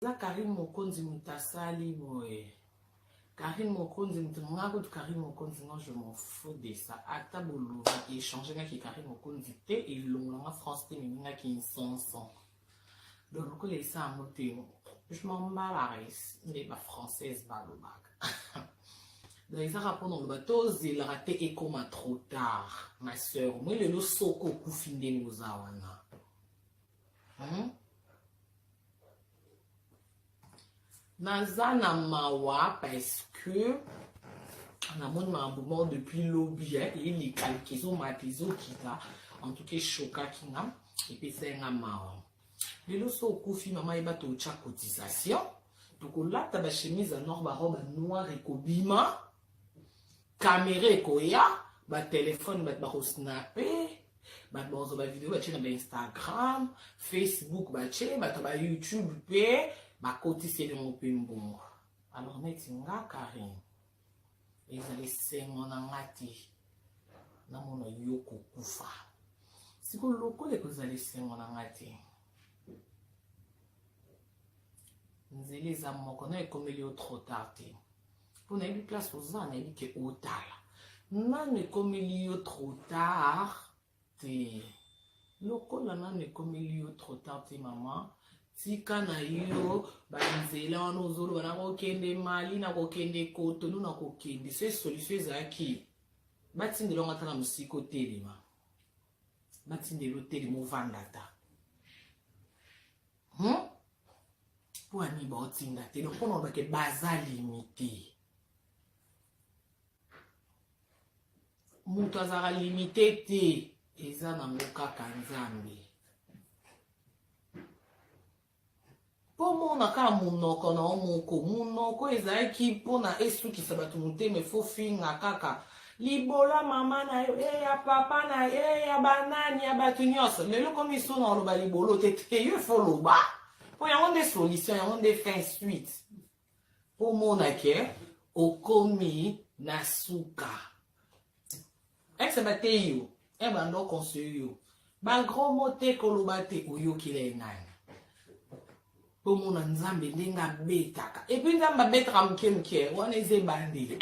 Là, Karim Mokonzi Mutasali, boy. Karim Mokonzi Mutasali, Karim Mokonzi, non, je m'en fous de ça. Ata Bolo, qui échangeait avec Karim Mokonzi, et l'on France, qui sont sans. Donc, les ça à monter. Je m'en bats la race, mais ma française va le bac. Dans les rapports dans le bateau, il a raté et comme trop tard, ma soeur. Moi, le soko koufinde nous awana. Nazana mawa parce que on a mon moment depuis lobby et les calquisons matizo qui t'a en tout cas choqué qui n'a et puis c'est un mawa. Le soko fi maman eba to cha cotisation. Donc là ta chemise en or robe noire et kobima. Caméra koya, ba téléphone ba snapper, ba bonzo ba vidéo ba tchena ba Instagram, Facebook ba tchena ba YouTube pe ba cotiser de mon pembo. Alors netinga Karim. Ezali sengo na ngati na mona yoko kufa. Siko loko le kozali sengo na ngati. Nzeli za moko na ekomeli o trop tard. Pour n'aller place aux ans, n'aller que au tard. Non, mais comme il y a trop tard, le col n'a comme il y a trop tard, maman. Si quand yo, banzela on ozolo na kokende mali na kokende koto nous na kokende c'est solution zaki. Batinde longa tana musiko telema. Batinde l'hôtel mo vandata. Pour ani botinda te donc on va que baza limité. Mutu azara limité te eza na mboka kanzambe. Po mona ka munoko na omoko munoko ezaki pona esukisa bato muteme fo finga kaka libola mama na yo ya papa na ya banani ya bato nyonso lelo komi so na loba libolo te yo fo loba po yango nde solution yango nde fin suite po mona ke okomi na suka. Ex-bate yo, bando conseil yo. Ba gros moté kolobate oyo kile nani. Po mona nzambe ndenga betaka. Et puis nzamba betra mkemke, wana eze bandile.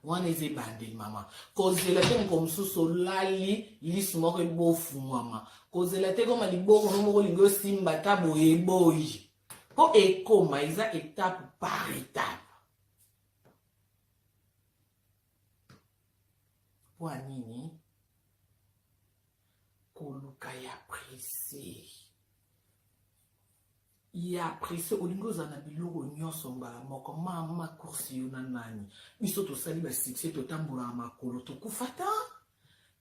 Wana eze bandile mama. Kozela te mkomsuso lali lismore bofu mama. Kozela te koma liboko nomoko lingo simba tabo eboyi. Po ekoma eza étape par étape. Kwa nini koluka ya pressé ya pressé olingo za na biloko nyonso mbala moko mama kursi yo na nani biso tosali ba succès totambola makolo tokufata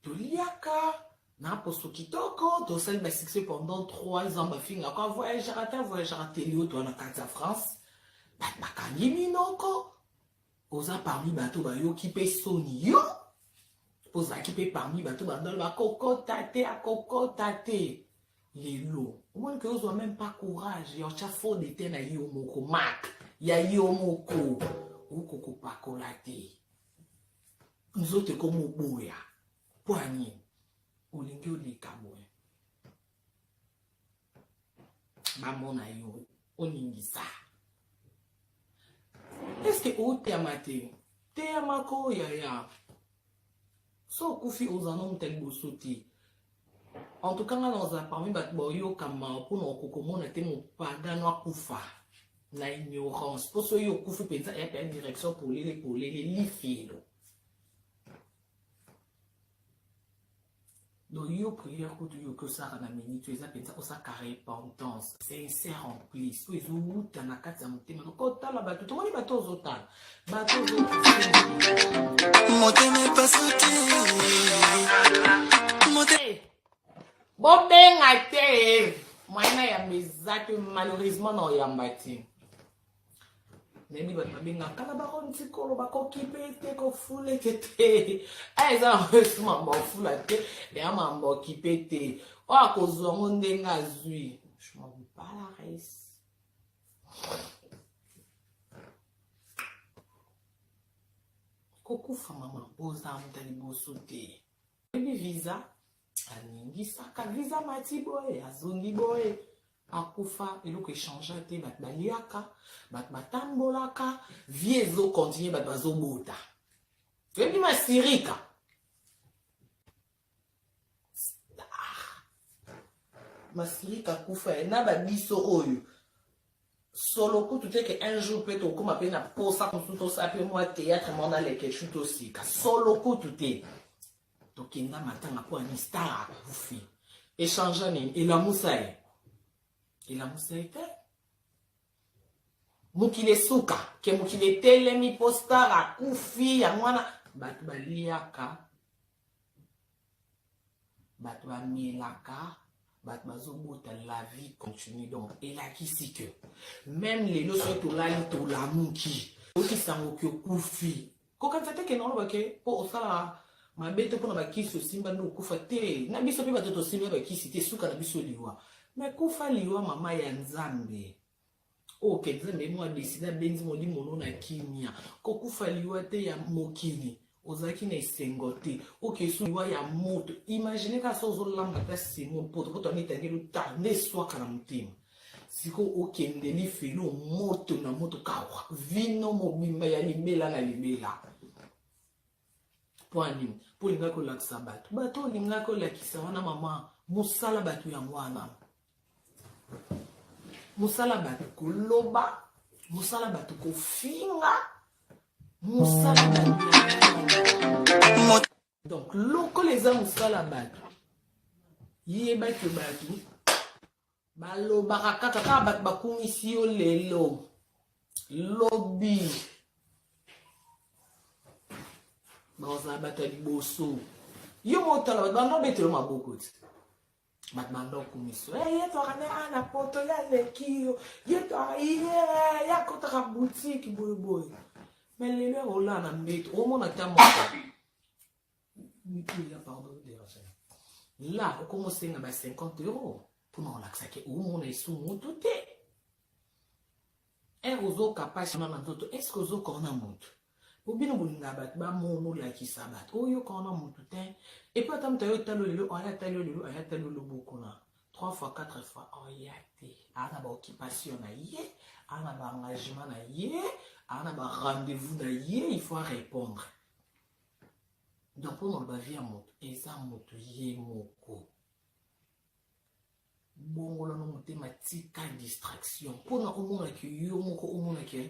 toliaka na posto kitoko tosali ba succès pendant 3 ans ba finga kwa voyage raté yo to na kata France ba kangi minoko oza parmi bato ba yo ki pe soni yo. Posa qui peut parmi bateau bandol ba kokotate a kokotate lelo au moins que vous avez même pas courage yo cha fo de tena yo moko mak ya yo moko ukoko pakolate nzote komo boya poani olingi olika boya bamona yo oningisa est-ce que o te amate te amako ya so kufi ozanom tel bosoti en tout cas dans un parmi bat boyo kama pour no kokomona te mo pardon akufa na ignorance pour so yo kufi pensa et une direction pour les lifilo donc yo prière que ça na minute tu es pensa o sa repentance sincère en plus so ezo na kati ya motema ko tala bato to woni bato ozotala bato motema pasuti bon benga te mwana ya mezaki malheureusement na oyambati nemi bato babenga kala baronti kolo bakokipe te kofule te eza resuma mbofula te ya mambo kipe te o akozwa ngo ndenga azwi je m'en pas la res kokufa mama boza mutali boso te ebi visa aningisaka visa mati boye azongi boye akufa eloko échange te bato baliaka bato batambolaka vie ezokontinue bato bazobota toyebi masirika masirika akufa na babiso oyo solo kutu te ke un jour mpe tokóma mpe na posa mosusu tosala mpe mwa théâtre mona lekeshu tosika solo kutu te tokenda matanga mpo ani star akufi échange nini elamusa ye te mokili esuka ke mokili etelemi mpo star akufi yango wana bato baliaka bato bamelaka bato bazobota la vie continue donc elakisi ke même lelo soki tolali tolamuki okisango ke okufi kokanisa te ke naolobake mpo osala mabe te mpona bakisi osimba nde okufa te na biso mpe bato tosimba bakisi te suka na biso liwa me kufa liwa mama ya nzambe oke nzambe mwa deside abenzi molimo no na kimia kokufa liwa te ya mokili ozalaki na esengo te okesu liwa ya moto imagine kaka so ozolamba ta semo poto poto anitangeli ta nde eswaka na motema siko okendeli felo moto na moto kawa vino mobimba ya libela na libela po anini mpo olingaki olakisa bato olingaki olakisa wana mama mosala bato yango wana mosala bato koloba mosala bato kofinga mosala bato donc lokola eza mosala bato yebaki bato balobaka kaka bato bakumisi yo lelo lobi bazala bato ya liboso yo motala bato bando betelo maboko te bato bando okumiso ye tokana na poto ya leki yo ye yakotaka boutique boyeboye mais lelo yakola na mbeto omona ta moko là okomosenga ba 50 euros mpona olakisaki omona esu motu te ere ozokapasi na nzoto eske ozokona motu obino bolinga bato bamona olakisa bato oyokona motu te epuis ata moto ayotali lelo ayatali yo lelo ayatali yo lobokona 3 fois 4 fois oya te ana baoccupation na ye ana baengagement na ye ana barendez-vous na ye il faut répondre donc mpona oloba vie ya moto eza moto ye moko bongola no motema tika distraction mpona omonaki yo moko omonaki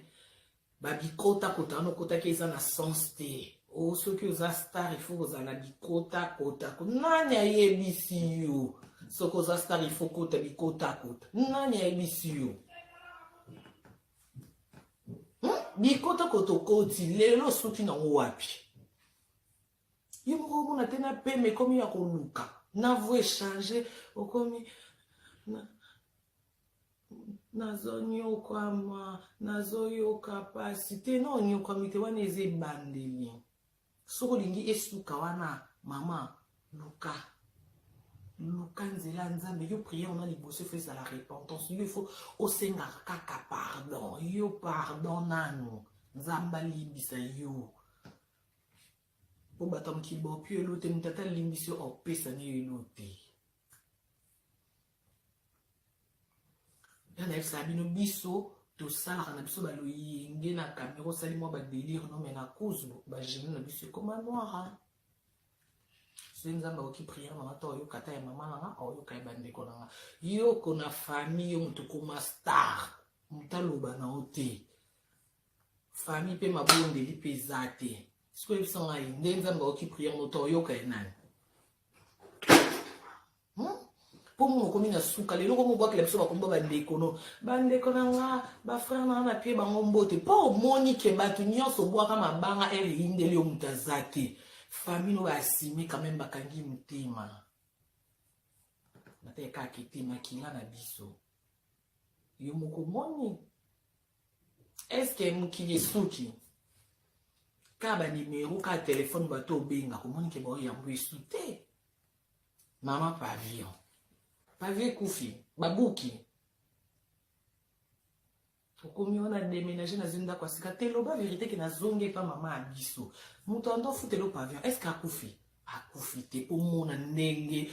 babikotakota wana okotaki eza na sens te soki oza star ifo kozala na bikotakota nani ayebisi yo soki oza star ifo kota bikotakota nani ayebisi yo bikotakota okoti lelo soki nango wapi yo moko omona te na peme ekomi ya koluka na vo échange okomi nazonyokwama nazoyoka pasi te na onyokwami te wana eza ebandeli soki olingi esuka wana mama luka nzela nzambe yo priere na liboso efo ezala repentance yo efo osengaka kaka pardon yo pardon nanu nzambe alimbisa yo po bato mokili baopi elo te moto ata alimbisi yo opesani yo elo te nayebisaka bino biso tosalaka na biso baloyenge na kamera osali mwa badelire no me na cause bagene na biso ekoma noira soki nzambe akoki priere mama to oyoka ta ya mama nanga aoyoka ya bandeko nanga yoko na famille yo moto okoma star moto aloba na yo te famille mpe mabondeli mpe eza te sikoyo yebisanga ye nde nzambe akoki priere moto oyoka ye nani po mo okomi na suka lelo ko mobwakela biso bakomba bandeko na nga bafrere na nga na pie bango mbote mpo omoni ke bato nyonso obwaka mabanga ere yindeli yo moto aza te famille no baasime quand même bakangi motema bateka kete makila na biso yo moko moni eske mokili esuki ka banimero ka telefone bato obenga komoni ke baoyambo esu te mama pavillon pavie kufi babuki okomi wana déménager na zenda kwa sika te loba vérité ke nazongi epa mama ya biso moto ando futelo pavillon eske akufi te omona ndenge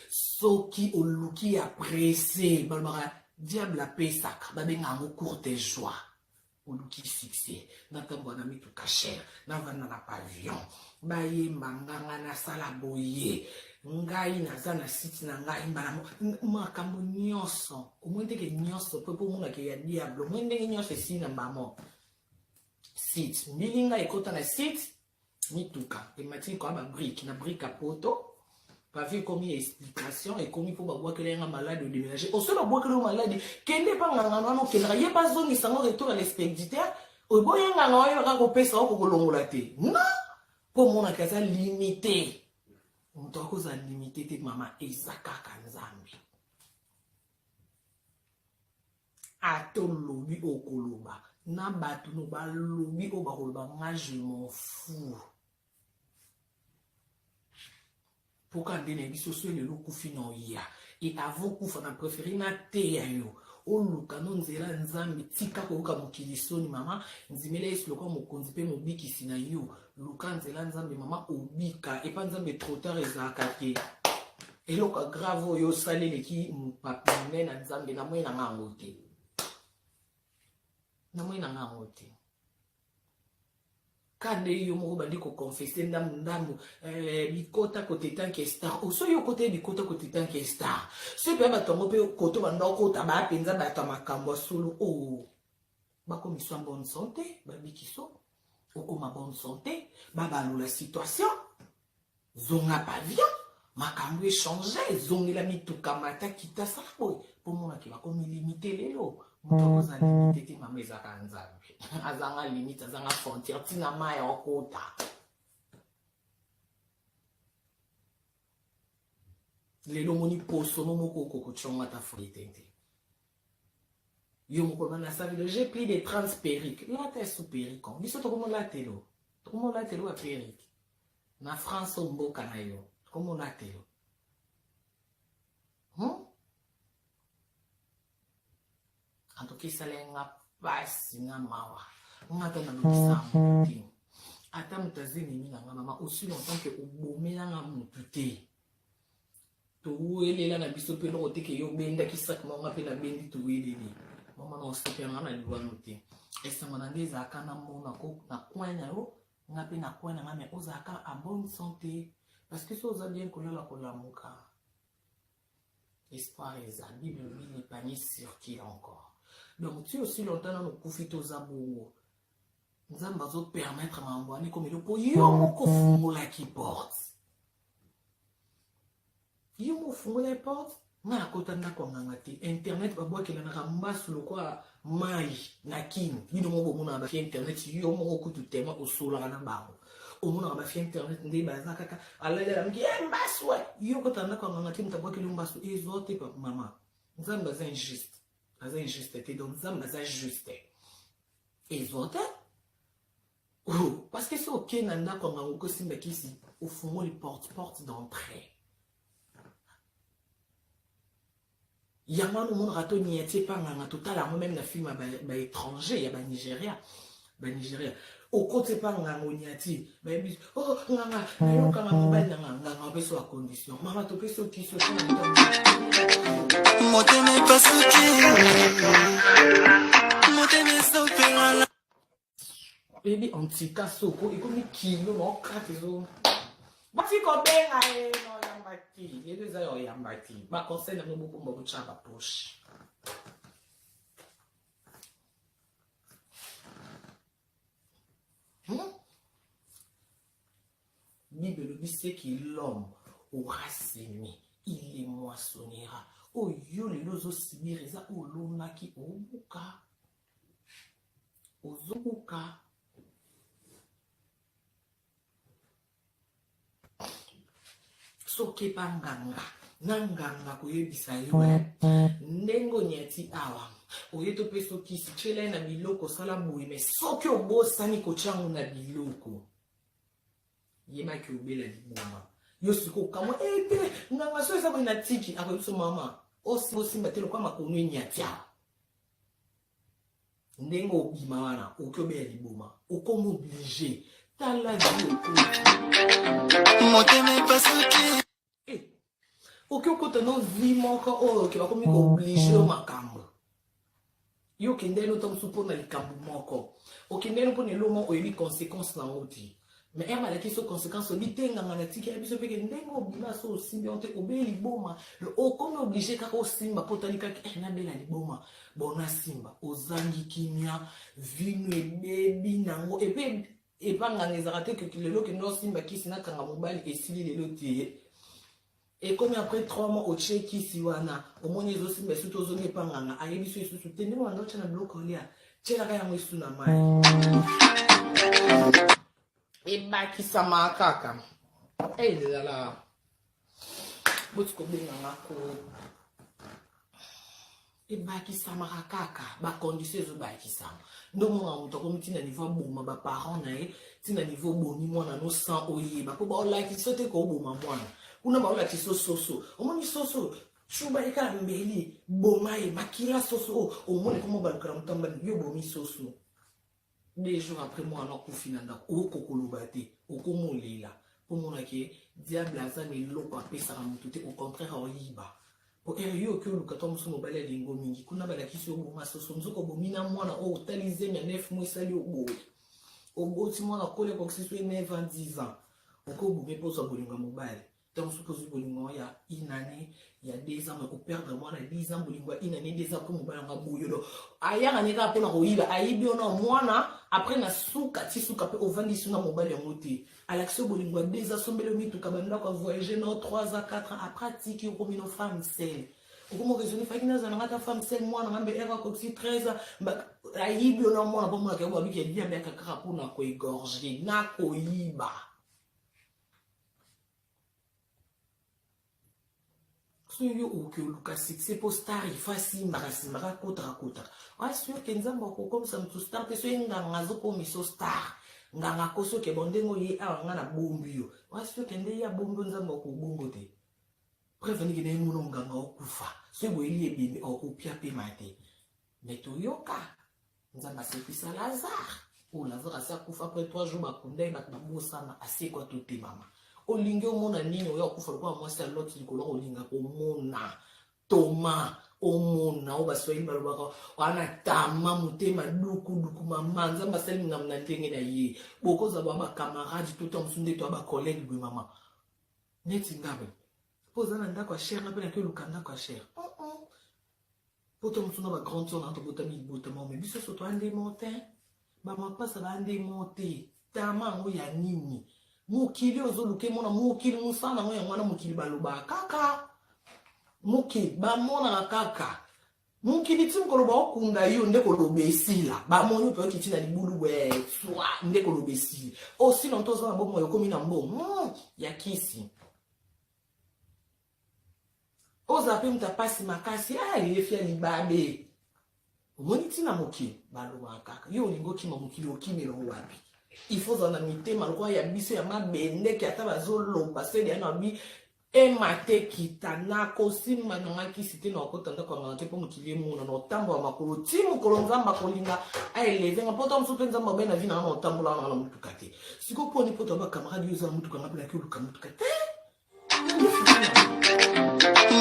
soki oluki ya presse balobaka diable a payé sacre, babenga en cours de joie. Ou qui succès, natambo na mitu kacher, na vana na pavillon, baye manganga na sala boye, ngai naza na site na ngai mbala makambo nyonso, omwende ke nyonso pe po mona ke ya diable, omwende nyonso si na mbamo. Site, milinga ekota na site, mituka, et mati ko ba brique, na brique a poto. Pas vu comme il y a explication et comme il faut voir que les gens malades ou déménager. Au seul bois que les malades, qu'il n'est pas un qu'il n'y a pas zone, ils sont retour à l'expéditeur. Au bout d'un an, il y a un peu ça pour l'ongolaté. Non! Pour mon acasa limité. On doit cause à limiter tes maman et Zaka Kanzambi. Ato lobi au koloba. Nabatu no ba lobi au baroloba. Moi, je m'en fous. Pourquoi ndene biso so le lokufi no ya et avant kufa na préféré na te ya yo o luka no nzela nzambe tika ko ka mokilisoni mama nzimela yesu lokwa mokonzi pe mobikisi na yo luka nzela nzambe mama obika et pas nzambe trop tard ezaka te eloka grave yo salele ki papi na nzambe na moyi na ngango te na moyi na ngango te. Quand yo mo bandi ko confesser ndambu bikota côté tant que star o so yo côté bikota côté tant que star ce pe ba tongo pe koto banda ko ta ba penza ba ta makambo solo o ba ko miso en bonne santé ba bikiso o ko ma bonne santé ba la situation zonga pavillon makambo échanger zongi la mituka mata kita sa boy pour moi ki ba ko mi limiter lelo moto za limiter ti mama ezaka nzambe azanga limite azanga frontière tina mai okota lelo moni poso no moko koko chonga ta fritente yo moko bana savi j'ai pris des 30 perruques là t'es sous perruque biso to komo la telo a perruque na France mboka na yo komo la telo en tout cas ça lenga basi na mawa ngata na lobisa mutu ata mutazini mina mama aussi longtemps que obomela nga mutu te to welela na biso pe lo te ke yo benda ki sak mama pe na bendi to weleli mama na osepe nga na liwano te esanga na ndeza kana mona ko na kwanya yo nga pe na kwanya nga me ozaka en bonne santé parce que so za bien kolala kolamuka espoir eza bible n'est pas ni sur qui encore. Donc, tu aussi longtemps dans nos coufitos zabou. Nous allons permettre à m'envoyer comme il faut. Yo la qui porte. Yo mo fumo la porte. Na kota na ko ngangati. Internet ba boa kila na ramba sulu kwa mai na kin. Ni no mo mona ba internet yo mo ko tu tema o sula na ba. O mona ba internet ndi ba za kaka. Ala la mki mbaswe. Yo kota na ko ngangati mtabwa kile mbasu ezote pa mama. Nzamba za injuste. As injuste, donc ça m'a ajusté. Et autres, parce que c'est ok, nanda quand on a aussi mais ici au fond les porte d'entrée. Yama no monde rato ni etie pas nganga total à même la film ba étranger ya ba Nigeria. Au côté pas nganga oniati, ba bis oh nganga yo kanga mobile nganga beso à condition. Mama to peso qui so baby antika soko ikomi kilo no katezo bati ko benga no yambati yedo za yo yambati ba conseil na mo bombo bo chaba poche Bible le dit c'est que l'homme aura semé il les moissonnera. Oh yo les lozo sibiriza o lonaki obuka ozobuka soke panganga nanganga koyebisa yo ndengo nyati awa oyeto pe soki si chele na biloko sala boye mais soki obosani ko chango na biloko yema ki obela liboma yo siko kamo ete nganga so esa na tiki akoyiso mama osi matelo kwa makonu nyatia ndengo obima wana okobela liboma okomo obligé tala dio moteme pasuki okokota no vi moko oyo ke bakomi ko obligé o makambo yo kende no tom supo na likambu moko okende no pone lomo oyebi conséquence na ngoti mais elle m'a dit que conséquence obitenga ngana tiki biso peke ndengo obima so osimbi onte obeli boma o comme obligé kaka osimba potalika na bela liboma bona simba ozangi kimia vino ebebi nango epe epanga ngezaka te que lelo ke no simba kisi na kanga mobali esili lelo tie. Et comme après 3 mois au Tchéki siwana au moins les aussi mais surtout zone panganga ayebi so susu tende mo ndo tshana block olia tshela ka yango isuna mai e bakisa makaka la botiko benga ngako e bakisa makaka ba conditions zo bakisa ndo mo muto ko mitina niveau boma ba parents na e tina niveau boni mwana no sans oyeba ko ba like sote ko boma mwana una ba ola tiso soso omoni soso chuba eka mbeli bomae makila soso omoni komo ba kramtamba yo bomi soso 2 jours après moi on a confiné au kokolobate au komolila pour mon ke diable azami loko apesa ka mutu te au contraire oyiba po yo ke lu katom so mobile lingo mingi kuna bala kiso boma soso nzoko bomina mwana o talize na 9 mois sali obo ti mwana kole ko kiso 9 ans 10 ans oko bobe poso bolinga mobile. Donc, suppose que il y a une année, il y a 2 ans, on perd moi 10 ans, une année, 2 ans, comme on va bouillir. Ailleurs, on est là pour la roïba. Aïe, on a moi, après, na souka, ti souka, au 20 sous na mobile en moté. À l'action, bolingo, 2 ans, sombre le mythe, kabanda, quoi, voyager, non, 3 ans, 4 ans, à pratiquer, au commun, femme, seule. Au commun, raisonner, fait qu'il y a une femme, seule, moi, on a un erreur, comme si 13 ans, aïe, on a moi, bon, moi, qui a dit, bien, bien, kakara, pour na ko égorger, na ko yiba. Yo que Lucas c'est pour star il facile mara kota ouais sûr que nzamba ko comme ça me star te so nganga zo ko miso star nganga ko so ke bondengo ye a ngana bombio ouais sûr que nde ya bombo nzamba ko bombo te prévenir que ne muno nganga okufa so bo eli ebimi okupia pe mate mais to yoka nzamba c'est pisa Lazare o Lazare asa kufa après 3 jours bakunda ba bosana ase kwa to te mama olinge omona nini oya okufa kwa mwasi aloti likolo olinga komona toma omona obaswahili balobaka wana tama mutema duku mama nzamba sali na ndenge na ye bokoza ba camarade tout en sunde to ba collègue de maman neti ngabe poza na ndako cher na pena ke lukanda kwa cher poto mutuna ba grand tour na to botami botama mais biso so to ande monte ba mapasa ba ande monte tama ngo ya nini mukili ozoluke mona mukili musana ngo ya mwana mukili baloba kaka mukili ba mona kaka mukili timkoloba okunda yo ndeko lobesila ba monyo pe kitina libulu we swa ndeko lobesili o sino tozo na bomo yokomi na mbo ya kisi oza pe mtapasi makasi ile fia libabe omoni tina mukili baloba kaka yo lingo kima mukili okimelo wapi. Il faut en amiter malgré ya biso ya mabende ki ata bazoloba se ya na bi emate kitana kosima nanga ki site na okotanda kwa ngate po mukili muna no tambo makolo timu kolonzamba kolinga aeleve nga poto msupe nzamba bena vina na otambola na mutukate siko poni poto ba camarade yo za mutuka ngapela ki luka mutukate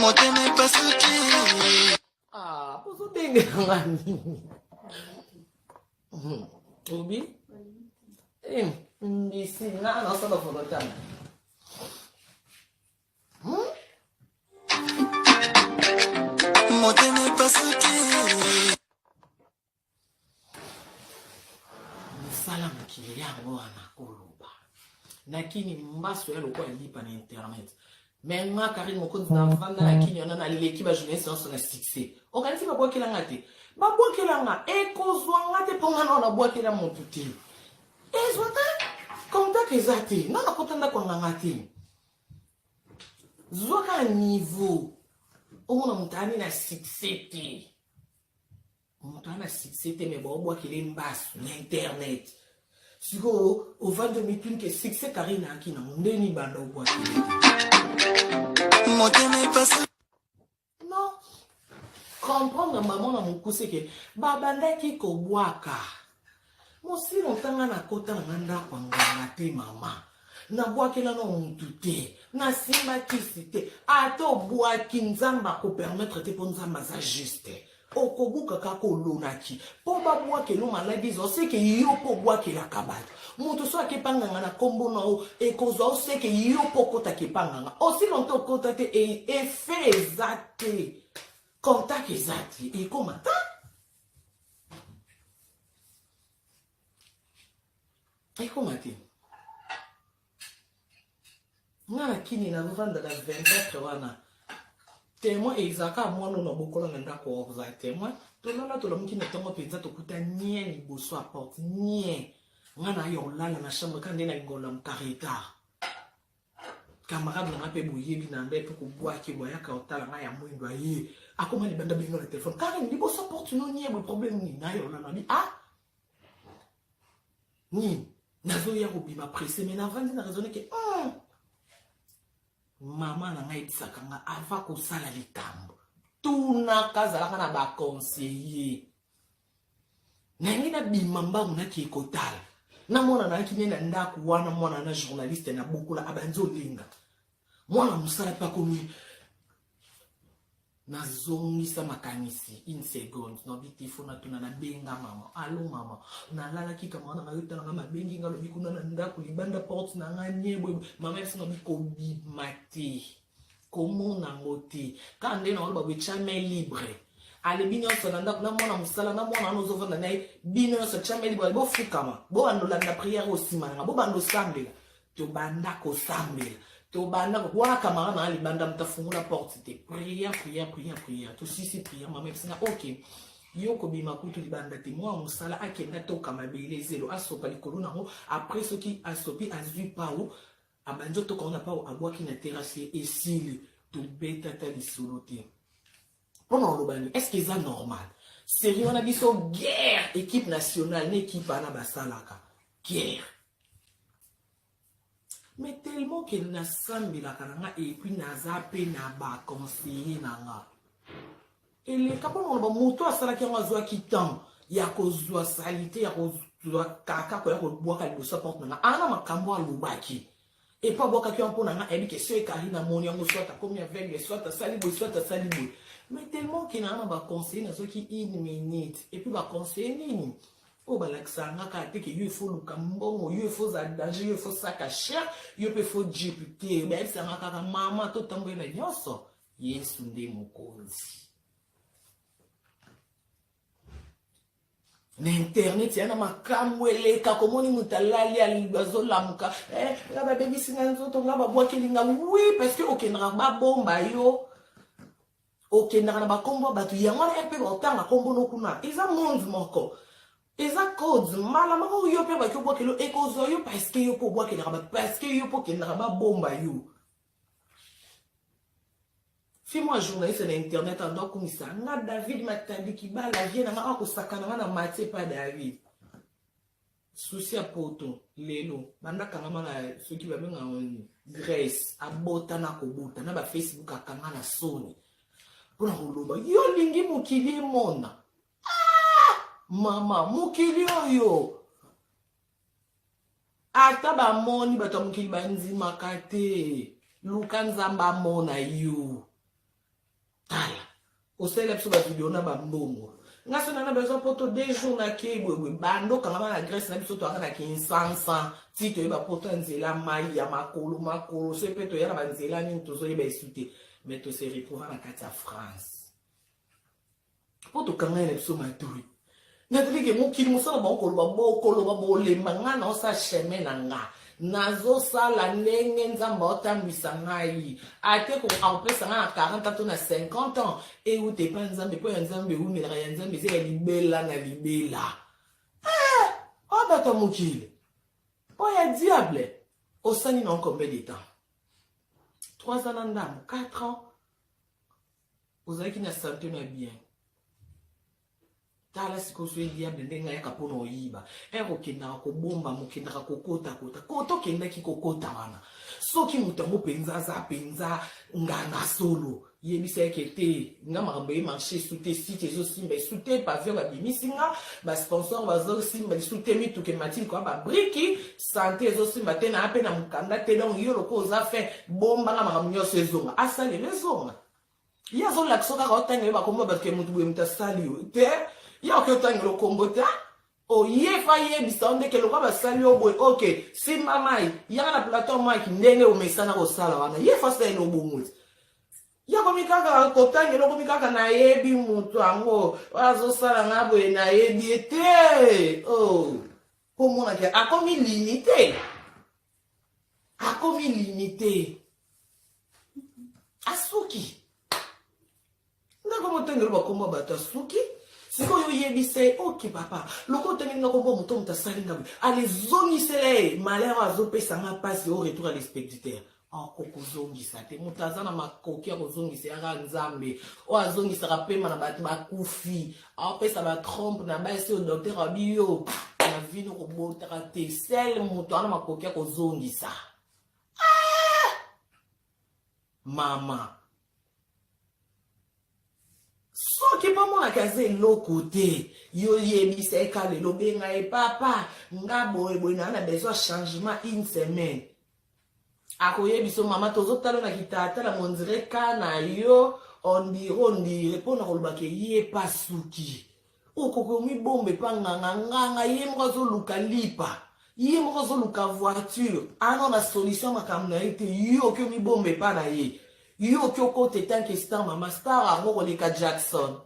moteme pasuki poso tenge ngani obi ici, là, non, ça va faire le temps. Moteme pasuki. Musala mukili yango wana koloba. Nakini mbaso ya lokwa lipa na internet. Mais nga Karine mokonzi na vanda nakini ona na leki ba journée séance na succès. Okanisi ba bwakela ngate. Ba bwakela nga ekozwa ngate ponga na bwakela montuti. Ezwata kontak ezati nana kotanda kwa ngangati zoka niveau omona mutani na succès mutani na succès mais bo kile mbasu na internet siko au vent de mitune que succès Karina akina ndeni banda obwa kile moteme passe non comprendre maman na mukuse ke babanda ki ko bwaka mosi longtemps na kota na ndako nganga te mama na bwakela no mutute na simba kisite ato bwaki nzamba ko permettre te po nzamba za juste okobuka kako lonaki po babwa ke lo maladie zo se ke yo po bwa ke la kabata mutu so ke panganga na kombo na o e kozo se ke yo po kota ke panganga aussi longtemps kota te e fait exacte contact exacte e comment e comment ngana kini na vanda da 24 wana témoin ezaka mwana na bokola na ndako ko za témoin to lala to lamuki na tongo penza to kuta nie ni boso a porte nie ngana yo lala na chambre kande na ngola mkareta camarade na pe boyebi na mbe ko bwa ki boya ka otala nga ya mwindo ayi akoma ni banda bingo na téléphone car ni boso porte no nie le problème ni na yo lala ni ni nazo ya ko bima pressé mais na vandi na raisonner que maman na ngai tsaka nga ava ko sala likambo tuna kazalaka na ba conseiller nangi na bimamba na ki kotala na mwana na ki na ndaku wana mwana na journaliste na bukula abanzo linga mwana musala pa komi na zongisa makanisi une seconde no bitifo na tuna na benga mama allo mama na lala ki kama na ngayota na mabengi ngalo bikuna na ndaku libanda porte na nganye bwe mama sino biko bimati komo na ngoti kande na ba chame libre ale binyo so na ndaku na mwana musala na mwana no zova na nai binyo so chame libre bo fukama bo andola na prière aussi mana bo bando sambela to banda ko sambela to banda kwa kamara na libanda mtafungula porte te prière to sisi prière mama sina okay yoko bima kutu libanda te moi musala akenda to kamabele zelo asopa likolo nango après ce qui asopi azui pao abanjo to kona pao abwaki na terrasse esili to beta ta lisolote pendant lobani est-ce que ça normal sérieux on a dit so guerre équipe nationale n'équipe ana basalaka guerre. Mais tellement qu'il n'a sambi la kananga et puis n'a zappé n'a ba conseiller nanga. Et les capons on va moto à sala qui on a qui temps ya kozwa salité ya kozwa kaka ko ya ko boka li so porte nanga ana makambo alubaki. Et pas boka ki on pona nga ebi que ce kari na moni ngo soit comme avec les soit sali boy soit sali boy. Mais tellement qu'il n'a ba conseiller na so qui une minute et puis ba conseiller nini. Oh balaksanga ka te ke il faut le kambongo il faut za danger il faut ça cher il faut député mais ça ngaka mama to tambo na nyoso Yesu nde mokonzi na internet yana makambo eleka komoni mutalali alibazo lamuka la ba baby singa nzoto ngaba bwakelinga oui parce que okendra ba bomba yo okendra na ba kombo batu yango na pe otanga kombo no kuna iza monde moko. Eza code mala mako yo pe ba ko boke lo ekozo yo parce que yo po boke na ba parce que yo po ke na ba bomba yo. Fais-moi journaliste sur internet en donc comme ça. Na David Matadi qui ba la vie na ma ko sakana na Mathieu pas David. Souci à poto lelo banda kanga na ceux qui va menga Grace abota na ko bota na ba Facebook akanga na Sony. Pona holoba yo lingi mukili mona. Mama mukili oyo ata ba moni bato mukili banzima kate luka nzamba mona yo tala osele pso ba video na ba mbongo ngaso na bezo poto 2 jours na kebwe bando kanga na Grèce na biso to aka na 500 tito ba poto nzela mai ya makolo se peto ya ba nzela ni to zo yeba isute mais to se retrouver na kati ya France poto kanga na biso maturi. Nathalie que mon kili musala ba ko le mangana osa chemin nanga nazo sala ndenge nzamba otambisa ngai ate ko en plus na 40 ans na 50 ans et où t'es pas nzambe ko nzambe ou mela ya nzambe c'est libela na libela oh bato mukili po ya diable osani na combien de temps 3 ans ndam 4 ans ozaki na santé na bien. Tala siko so diable ndenga ya kapono oyiba ero kenda ko bomba mukenda ko kota koto kenda ki kokota wana soki mutambo penza za penza ngana solo yebisa ekete ngama kambe marché soute site zo simba soute pa vers ba bimisinga ba sponsor ba zo simba soute mitu ke matin ko ba briki santé zo simba tena apena mukanda te donc yo loko za fait bomba ngama kamnyo sezonga asale lezonga Ya zo la soka ka otanga ba kombo parce que mutu bwe mtasali te ya ke otanga lo kombota o ye fa ye bisonde ke lo ba sali o boy OK si mamai ya na plateau mai ki ndenge o mesana ko sala wana ye fa sa no bomuti ya komikaka kotanga lo komikaka na yebi mutu ango wazo sala ngabo na yebi ete oh komona ke akomi limité asuki ndako motengelo bakomba bato asuki sikoyo yebise OK papa loko tengeli nakomba moto mutasali ngabe alizongisele malheur azopesa nga pasi au retour à l'expéditeur akokozongisa te moto aza na makoki ya kozongisa yaka nzambe oyo azongisaka pema na bato bakufi aopesa batrompe na basi oyo docteur abiyo na vino kobotaka te sele moto ana makoki ya kozongisa mama soki pomona kaze eloko te yo yebisa eka lelo benga e papa nga boye na besoin changement une semaine akoyebiso mama tozotala na kitata la mondire kana yo ondire pona kolobake ye pasuki okokomi bombe pa nganga ye moko zoluka lipa ye moko zoluka voiture ano na solution makambo na ye te yo okomi bombe pa na ye yo okote tanke star mama star ango koleka Jackson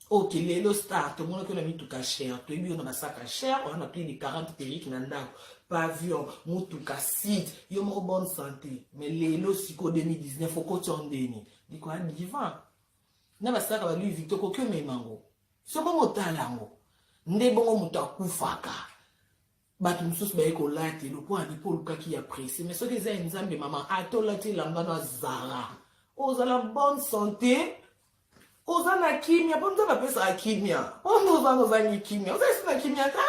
OK lelo star to mona ko na mituka cher to ebi na basaka cher on a plus de 40 perruques na ndako pavillon mutuka seat yo moko bonne santé mais lelo siko 2019 okoti ondeni diko divan na basaka ba Louis Vuitton ko me mango soko motala ngo nde bongo mutakufaka batu msusu ba eko lati loko ani po lukaki ya presse mais soki za nzambe mama atolati lamba na zara ozala bonne santé ozana kimia bonzo ba pesa kimia ondo zanga kimia ozana kimia ta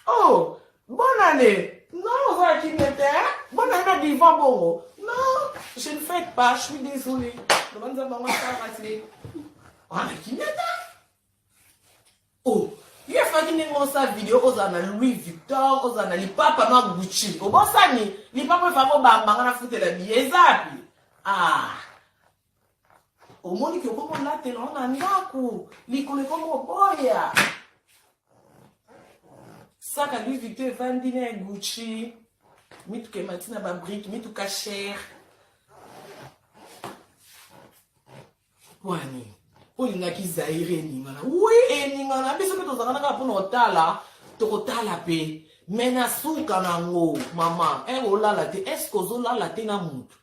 oh bonne année non ozana kimia ta bonne année divan bongo non je ne fête pas je suis désolée bonzo mama ça raté ozana kimia ta oh il a fallu que sa vidéo ozana Louis Vuitton ozana lipapa na Gucci obosani lipapa fa bamba na futela biyezapi omoni ki okomo latela na ndako likolo komo boya saka Louis Vuitton vandine Gucci mituke matina ba brique mituka cher wani olingaki zaire eningana oui eningana biso mpe tozalaka kaka mpona otala tokotala mpe me na suka nango mama olala te eske ozolala te na mutu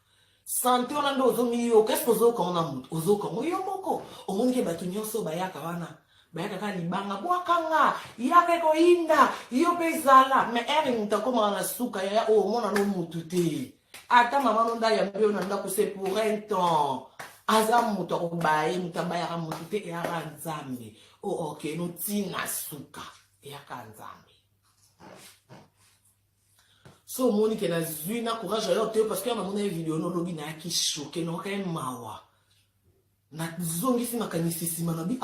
sante wana nde ozomiyoka eske ozokongo na mutu ozokongo yo moko omonike bato nyonso bayaka wana bayaka libanga bwakanga yaka ekoyinda yo mpe ezala me mutu akomaka na suka yaya omona no mutu te ata mama nonda ya mpe na ndako se pour un temps aza mutu akobaye mutu abayaka mutu te eyaka nzambe OK notina suka eyaka nzambe so omoni ke nazwi na courage ayo te parce que namona video nolobi nayaki choke naoka mawa nazongisi makanisi nsima na bi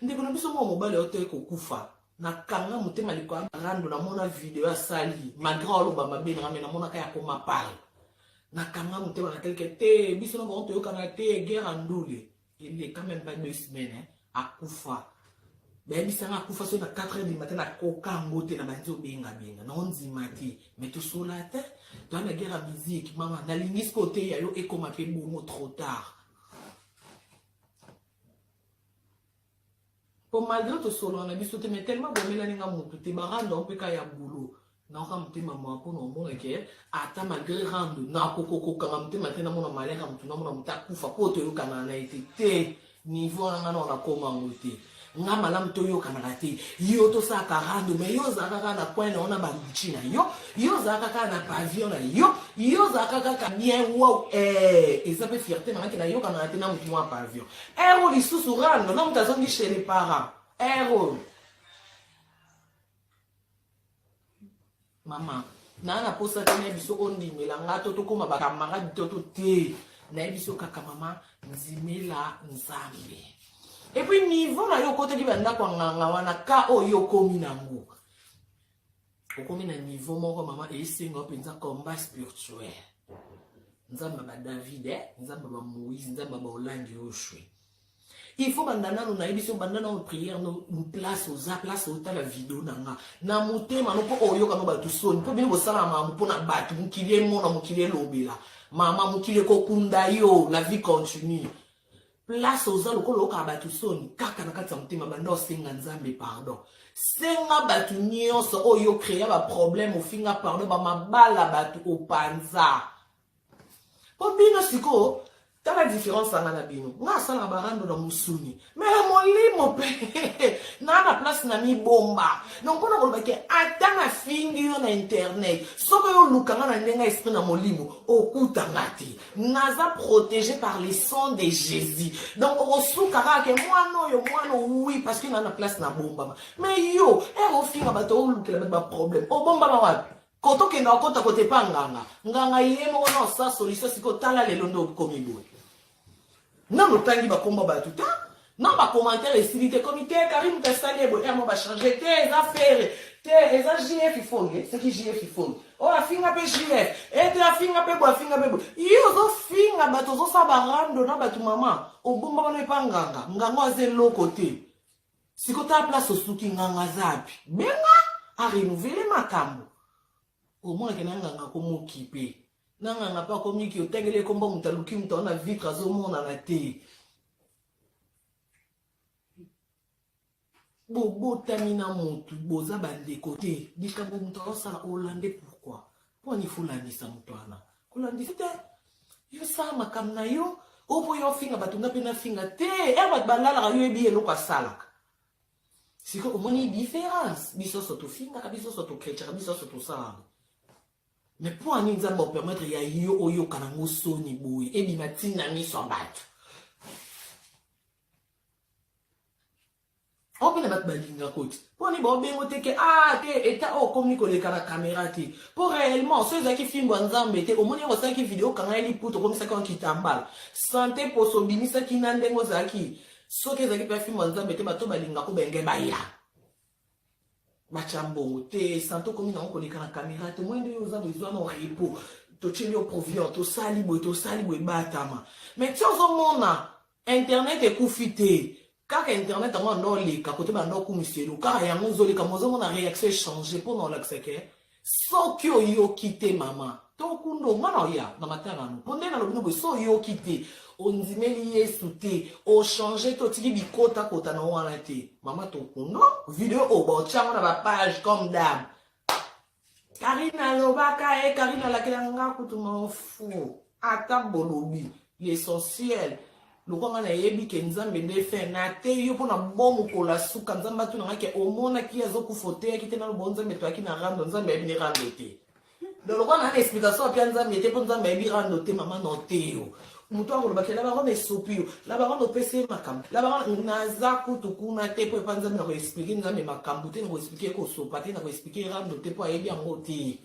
ndeko na biso mwa mobali ayo te kokufa nakanga motema likolo ya barando namona video asali malgré oloba mabe nanga me namonaka ya koma pale nakanga motema na quelque te biso na bango toyokana te guerre ndule il est quand même pas 2 semaines akufa bayebisanga akufa so na 4h du matin nakoka yango te na bandi obengabenga na ondima te mais tosola te toa na guerre ya musique mama nalingisi ko te yayo ekoma mpe bongo trop tard po malgré tosolola na biso te mais tellement bomelani nga motu te barando mpeka ya boulot naoka motema mwa mpona omona ke ata malgré rando nakokokokanga motema te namona malere ya motu namona motu akufa po toyokana na ete te niveau nanga na nakoma yango te nga malamu toyokanaka te yo tosalaka rando me yo ozalaka kaka na coin na ona baguchi na yo ozalaka kaka na pavillon na yo ozalaka kaka bien wow eza mpe fierté nangaki nayokanaka te na motu mwa pavillon ero lisusu rando na motu azongi chez les parents ero mama na posa te na biso ondimela nga to tokoma bakamarade toto te na biso kaka mama nzimela nzambe et puis niveau na yo kote ki banda kwa nganga wana ka oyo komi nango okomi na niveau moko mama esinga penza combat spirituel nzamba ba David, nzamba ba Moïse, nzamba ba Olandi Oshwe. Il faut bandana nous naïbi sur bandana en prière nous place aux temps la vidéo nanga na motema no ko oyo kano ba tusoni po bino bosala mamu po na batu mukile mona mukile lobela mama mukile ko kunda yo la vie continue place aux ans lokolo ka batu soni kaka na kati ya motema bando senga nzambe pardon senga batu nyonso oyo créer ba problème au finga pardon ba mabala batu opanza po bino siko t'as la différence en anabino nga sala barando na musuni mais molimo pe na na place na mi bomba donc on a kolba ke atanga fingi yo na internet soko yo lukanga na ndenga esprit na molimo okuta ngati naza protégé par les sang de Jésus donc osuka ka ke mwana oui parce que na na place na bomba mais yo e finga bato lukela ba problème o bomba ba wapi koto kenda okota kote panganga nganga yemo na sa solution siko tala lelo ndo komi boy non otangi ba komba ba tout non ba commentaire estilité comité Karim Testale bo mo ba changer tes affaires tes JF il faut c'est qui JF il faut oh la finga pe JF et la finga pe bo yo zo finga ba to zo sa barando na ba tu mama o bomba ba ne panganga nganga aze lo côté siko ta place osuki nganga zapi benga a renouveler makambo au moins que nanga ko mokipe nanga pa komi ki otengele komba mutaluki mutaona vitre azomona na te bobo tamina mutu boza bande côté dikambo mutalo sala hollandais pourquoi pour ni fulandisa mutwana kulandisa te yo sa makamna yo opo yo finga batunga pena finga te eba balala yo ebi eloko sala siko omoni différence biso soto finga kabiso soto krecha biso soto sala. Mais pour un exemple, on permettre ya yo oyo kanango soni boy et bimatina mi so bat. On peut mettre balinga côté. Pour ni bon bengo te ke te eta o communique le kana caméra te. Pour réellement ceux qui filment nzambe te au moins on sait que vidéo quand elle puto comme ça quand qui tambal. Santé pour so binisa ki nandengo zaki. So ke zaki pa filme nzambe te bato balinga ko benge baya. Machambo, te santo comme na on na caméra, te moins de gens besoin de repos, to chelio proviant, to salibo batama. Mais tu as mon internet est coufité. Car internet a non les capote ba no kumiselo, car ya monzoli ka mozo na réaction changer pour non l'accès que so ki yo quitter maman. To kundo ngana ya na matanga no. Ponde na lobi so yo quitter. On dimeli yesu te o changer to tiki bikota kota na wana te mama to kuno vidéo o ba chama na ba page comme dame Karina lobaka Karina la kelanga kutuma fou ata bolobi l'essentiel lokanga na yebi ke nzambe nde fe na te yo pona bomo ko la suka nzamba tu na ke omona ki azoku fote ki te na bonza meto aki na rando nzambe yebi ne rando te donc lokanga na explication pia nzambe te po nzambe yebi rando te mama no te yo mutu angolo bakela ba rone sopio la ba rone pese makam la ba rone naza kutu kuna te po panza na ko expliquer nzambe makambu te na ko expliquer ko sopa te na ko expliquer rando te po ayebi yango te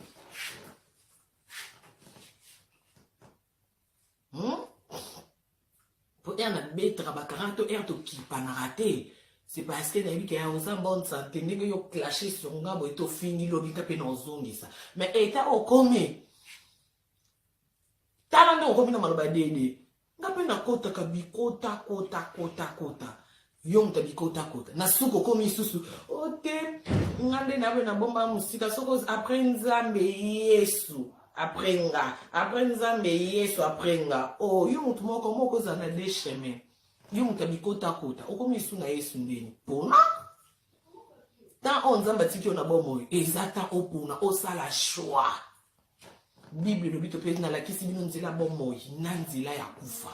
pour un betra ba karato erto ki panarate c'est parce que nayebi ke ya oza bonne santé ndenge yo clasher sur ngabo eto fini lobi kape na ozongisa mais eta okome talande okomina maloba dede ngape na kota kabikota kota yo mutabikota kota na suko komi susu ote ngande nawe na bomba musika soko après nzambe yesu après nzambe yesu aprenga oh yo mutu moko za na de chemin yo mutabikota kota okomi su na yesu ndeni pona ta on nzamba tiki na bomo exacta opuna osala choix Bible le bito pe na la kisi bino nzela bomoi na nzela ya kufa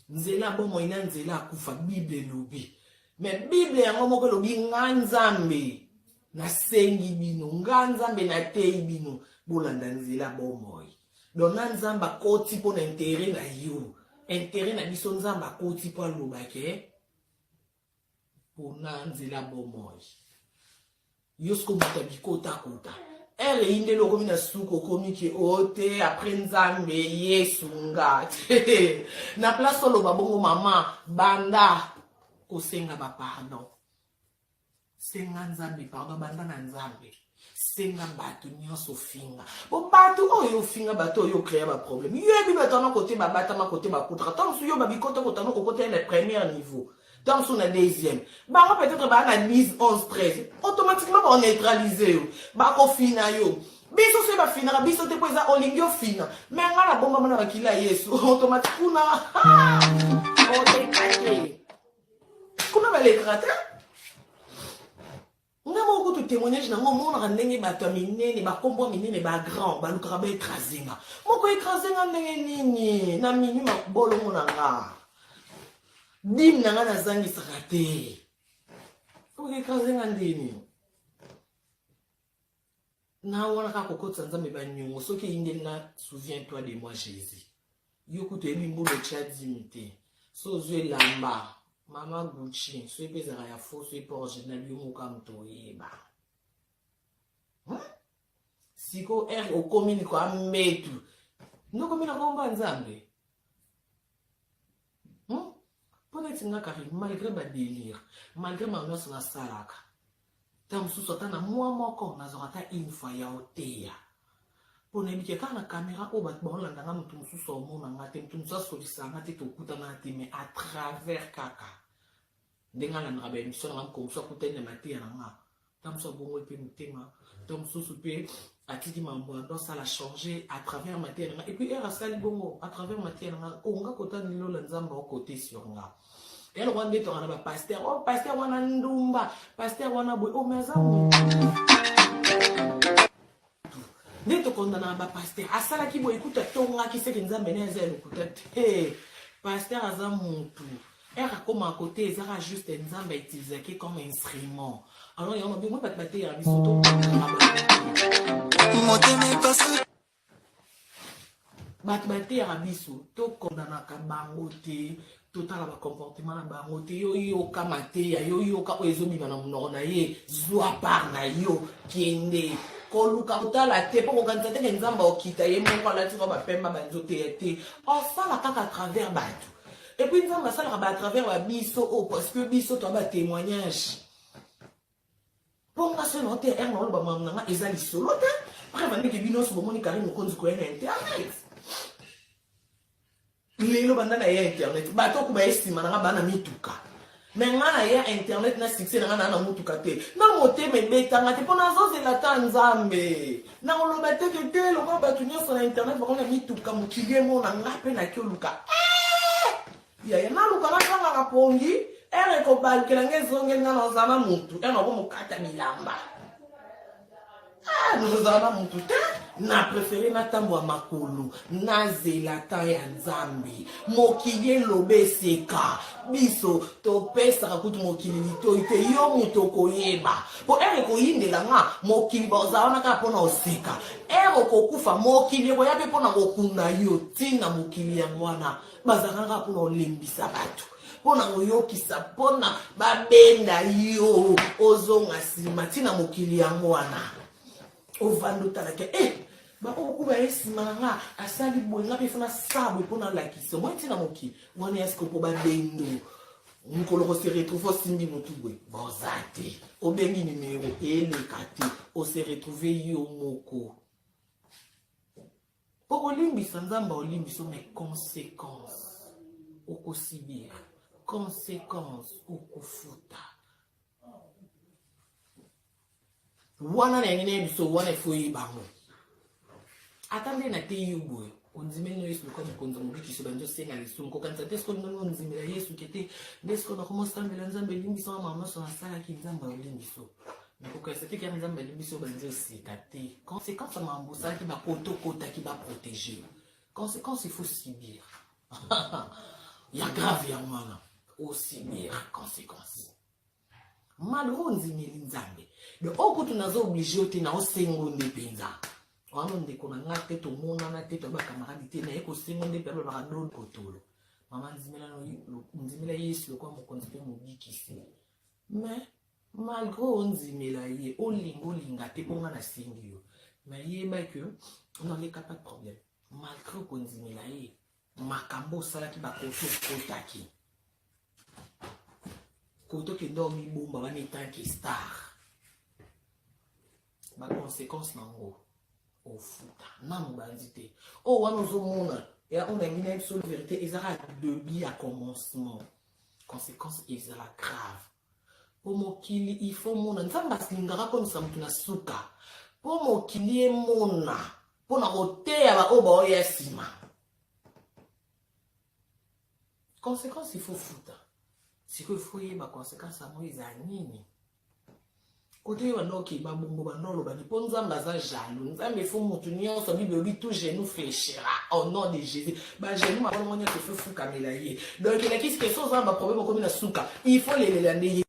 nzela bomoi na nzela ya kufa Bible lobi mais Bible yango moko lobi nganzambe na sengi bino nganzambe na tei bino bolanda nzela bomoi donc nzamba koti po na intérêt na yo intérêt na biso nzamba koti po lobake po na nzela bomoi yosko mutabikota kota ere inde lo komi na suko komi ke ote après nzambe yesu ngate na place lo babongo mama banda kosenga ba pardon senga nzambe pardon banda na nzambe senga bato nyonso finga bo bato oyo finga bato oyo créer ba problème yebi bato na côté ba bata na côté ba poutra tant so yo ba bikoto ko tano ko côté le premier niveau tant so na deuxième ba peut-être ba na 10 11 13 automatiquement on neutraliser yo ba ko fina yo biso se ba fina biso te poza olingio fina mais ngala bomba mana bakila Yesu automatiquement on te kuna ba le cratère on a beaucoup de témoignages dans mon monde rendez bato minene ba kombo minene ba grand ba lukara ba écrasenga moko écrasenga ndenge nini na mini makbolo monanga dim nanga na zangi sakate ko écrasenga ndini na wana ka kokotsa nzambe ba nyongo soki inde na souviens-toi de moi Jésus yoko to elimbo le chat dimité so zwe lamba Mama Gucci, so epezaka ya faux, so epa original yo moka moto yeba. Siko okomi ni kwa metu. Ndoko mina komba nzambe. Pona etinga kari, malgré ba délire, malgré ma noce na salaka. Tam susota na mwa moko na zorata une fois ya oteya. Pona ebike kaka na caméra o bat bon landanga mutu mususu omona ngate mutu mususu solisa ngate to kutana te mais à travers kaka ndenga na ngabe émission na ko so kutene matia na nga tam so bongo pe mutema tam susu pe atiki mambo ndo ça l'a changé à travers matia na et puis era sali bongo à travers matia na o nga kota nilo la nzamba o côté sur nga et le rwanda to na ba pasteur o pasteur wana ndumba pasteur wana boy o mezamu Neto condamna ba pasteur asala ki boy écoute tonga ki seki nzambe neza écoute te pasteur aza mutu era comme à côté ezara juste nzambe utiliser qui comme instrument alors il y a besoin de battre ya biso to moteme passe battre ya biso to condamna ka bango te total ba comportement na bango te yo kamate yo ka ezomi na mnoko na ye zwa par na yo kende koluka kutala te po kokanisa te nzamba okita ye moko alati ko bapemba banzote te osala kaka à travers bato et puis nzamba sala ba à travers ba biso parce que biso to ba témoignage ponga se note no ba mamna ezali solo te après vandi ke bino so bomoni kari mokonzi ko na internet lelo banda na ya internet bato ko ba estima na bana mituka mais ngana ya internet na succès na ngana na mutuka te na moteme betanga te pona zo zela ta nzambe na oloba te ke te lo ba tunyo na internet ba kona mituka mukige mo na ngape na kyoluka ya na luka na kanga ka pongi ere ko balkela ngezonge na zama mutu eno ko mukata milamba nous avons mon tout na préféré na tambo makolo na zelata ya nzambe mokili lobe seka biso to pesa kutu mokili to ite yo muto koyeba po ere ko yindela nga mokili bazawana ka pona oseka ere ko kufa mokili ko yape pona kokunda yo tina mokili ya mwana bazanga pona olembisa batu pona oyokisa pona babenda yo ozonga sima tina mokili ya mwana ovando talaka ba okuba esima nga asali bwenga pe fona sabo pona lakisa moi tina moki ngone esko po ba bendo nkolo ko se retrouve simbi motubwe bozate obengi numéro elekati o se retrouver yo moko pour olimbisa nzamba olimbiso mais conséquences okosibir conséquences okufuta wana na ngene biso wana foi bango atande na te yubo onzimeli no Yesu kwa mkonzo mubiki so banjo senga lesu ko kanza tesko no nzimela Yesu kete desko na komo sambela nzambe limbiso mama so na sala ki nzamba olimbiso ko kasa te kana nzamba limbiso banjo sikate conséquence ma mbusa ki ba koto kota ki ba protéger conséquence il faut subir ya grave ya mwana aussi subir conséquence malgré nzimeli nzambe de oko tunazo obligé te na osengo ndepenza wana ndeko na ngate to mona na te to ba camarade te na eko sengo nde pelo ba don kotolo mama nzimela no nzimela Yesu kwa mokonzi pe mobikisi mais malgré nzimela ye olinga te ponga na sengi yo mais ye ba que on n'est pas de problème malgré ko nzimela ye makambo sala ki ba koto kotaki koto ke dormi bomba bani tanki star ma conséquence nango au futa na mobandité oh wana ozomona ya on a mis une seule vérité ezala début à commencement conséquence ezala grave po mokili il faut mona nzambe asilingaka komisa mutu na suka po mokili emona mpona koteya baoyo baoya nsima conséquence il faut futa sikoyo il faut yeba conséquence yango eza nini kote banda okeba bongo banda olobani mpo nzambe aza jaloux nzambe efo motu nyonso bible obi tout genou fléchira au nom de jésus bagenou mabongo nyonso efo fukamela ye donc elakisi ke so ozala baproblème okomi na suka il faut lelela nde ye